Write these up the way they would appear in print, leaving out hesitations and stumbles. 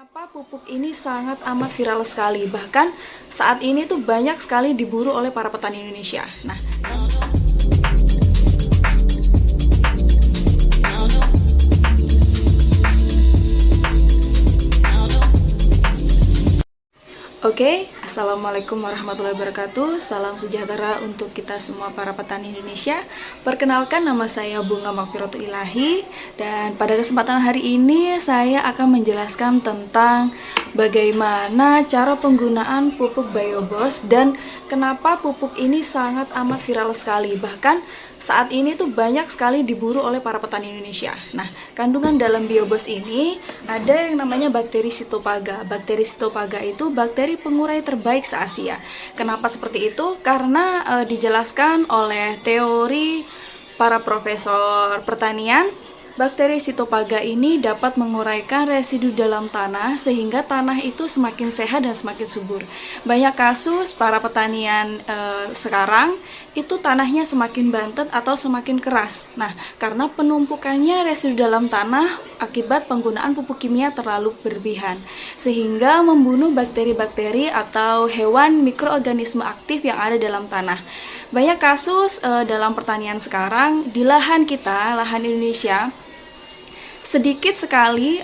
Kenapa pupuk ini sangat amat viral sekali? Bahkan saat ini tuh banyak sekali diburu oleh para petani Indonesia. Nah, oke, Assalamualaikum warahmatullahi wabarakatuh. Salam sejahtera untuk kita semua para petani Indonesia. Perkenalkan, nama saya Bunga Magfiratul Ilahi. Dan pada kesempatan hari ini saya akan menjelaskan tentang bagaimana cara penggunaan pupuk Biobos dan kenapa pupuk ini sangat amat viral sekali. Bahkan saat ini tuh banyak sekali diburu oleh para petani Indonesia. Nah, kandungan dalam Biobos ini ada yang namanya bakteri Sitopaga. Bakteri Sitopaga itu bakteri pengurai terbaik se-Asia. Kenapa seperti itu? Karena dijelaskan oleh teori para profesor pertanian. Bakteri Sitopaga ini dapat menguraikan residu dalam tanah sehingga tanah itu semakin sehat dan semakin subur. Banyak kasus para petanian sekarang itu tanahnya semakin bantet atau semakin keras. Nah, karena penumpukannya residu dalam tanah akibat penggunaan pupuk kimia terlalu berlebihan sehingga membunuh bakteri-bakteri atau hewan mikroorganisme aktif yang ada dalam tanah. Banyak kasus dalam pertanian sekarang di lahan kita, lahan Indonesia, sedikit sekali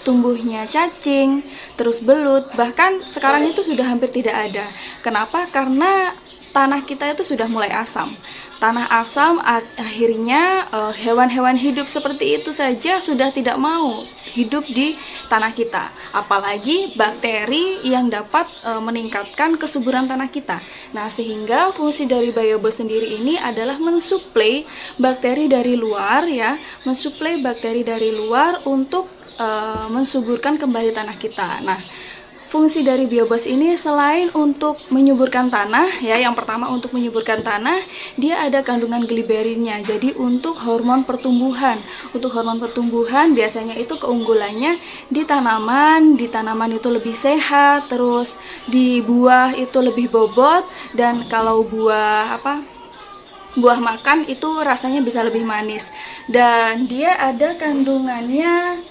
tumbuhnya cacing, terus belut, bahkan sekarang itu sudah hampir tidak ada. Kenapa? Karena tanah kita itu sudah mulai asam. Tanah asam akhirnya hewan-hewan hidup seperti itu saja sudah tidak mau hidup di tanah kita. Apalagi bakteri yang dapat meningkatkan kesuburan tanah kita. Nah, sehingga fungsi dari Biobos sendiri ini adalah mensuplai bakteri dari luar ya, mensuplai bakteri dari luar untuk mensuburkan kembali tanah kita. Nah, fungsi dari Biobos ini selain untuk menyuburkan tanah ya, yang pertama untuk menyuburkan tanah, dia ada kandungan gliberinnya. Jadi untuk hormon pertumbuhan. Untuk hormon pertumbuhan biasanya itu keunggulannya di tanaman itu lebih sehat, terus di buah itu lebih bobot, dan kalau buah makan itu rasanya bisa lebih manis. Dan dia ada kandungannya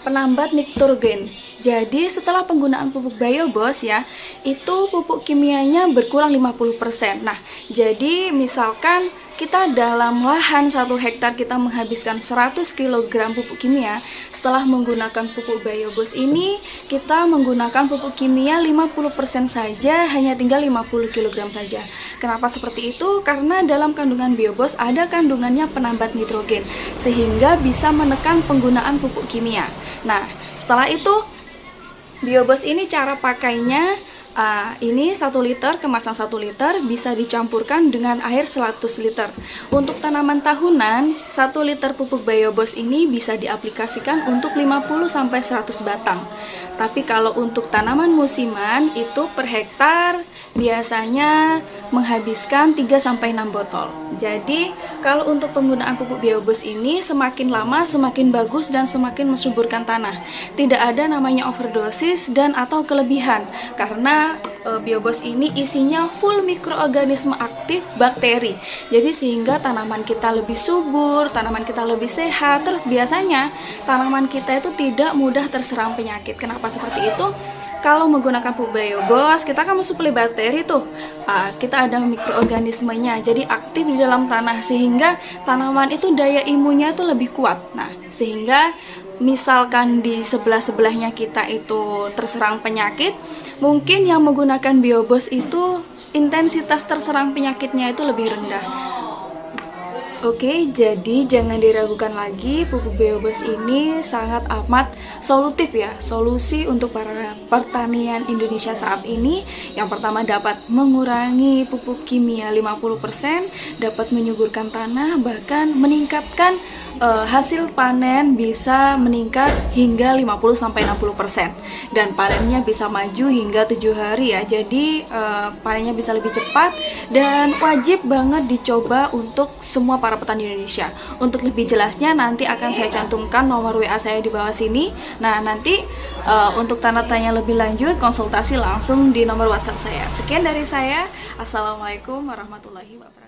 penambat nitrogen. Jadi setelah penggunaan pupuk Biobos ya, itu pupuk kimianya berkurang 50%. Nah, jadi misalkan kita dalam lahan 1 hektar kita menghabiskan 100 kg pupuk kimia, setelah menggunakan pupuk Biobos ini, kita menggunakan pupuk kimia 50% saja, hanya tinggal 50 kg saja. Kenapa seperti itu? Karena dalam kandungan Biobos ada kandungannya penambat nitrogen, sehingga bisa menekan penggunaan pupuk kimia. Nah, setelah itu Biobos ini cara pakainya, ini 1 liter, kemasan 1 liter bisa dicampurkan dengan air 100 liter. Untuk tanaman tahunan, 1 liter pupuk Biobos ini bisa diaplikasikan untuk 50-100 batang. Tapi kalau untuk tanaman musiman, itu per hektar biasanya menghabiskan 3-6 botol. Jadi, kalau untuk penggunaan pupuk Biobos ini semakin lama semakin bagus dan semakin mensuburkan tanah. Tidak ada namanya overdosis dan atau kelebihan, karena Biobos ini isinya full mikroorganisme aktif bakteri. Jadi sehingga tanaman kita lebih subur, tanaman kita lebih sehat. Terus biasanya tanaman kita itu tidak mudah terserang penyakit. Kenapa seperti itu? Kalau menggunakan pupuk Biobos, kita akan mensuplai bakteri tuh. Kita ada mikroorganismenya, jadi aktif di dalam tanah sehingga tanaman itu daya imunnya itu lebih kuat. Nah, sehingga misalkan di sebelah-sebelahnya kita itu terserang penyakit, mungkin yang menggunakan Biobos itu intensitas terserang penyakitnya itu lebih rendah. Oke, jadi jangan diragukan lagi, pupuk Biobos ini sangat amat solutif ya, solusi untuk para pertanian Indonesia saat ini. Yang pertama dapat mengurangi pupuk kimia 50%, dapat menyuburkan tanah, bahkan meningkatkan hasil panen bisa meningkat hingga 50-60%, dan panennya bisa maju hingga 7 hari ya. Jadi panennya bisa lebih cepat dan wajib banget dicoba untuk semua para petani Indonesia. Untuk lebih jelasnya nanti akan saya cantumkan nomor WA saya di bawah sini. Nah, nanti untuk tanda tanya lebih lanjut konsultasi langsung di nomor WhatsApp saya. Sekian dari saya. Assalamualaikum warahmatullahi wabarakatuh.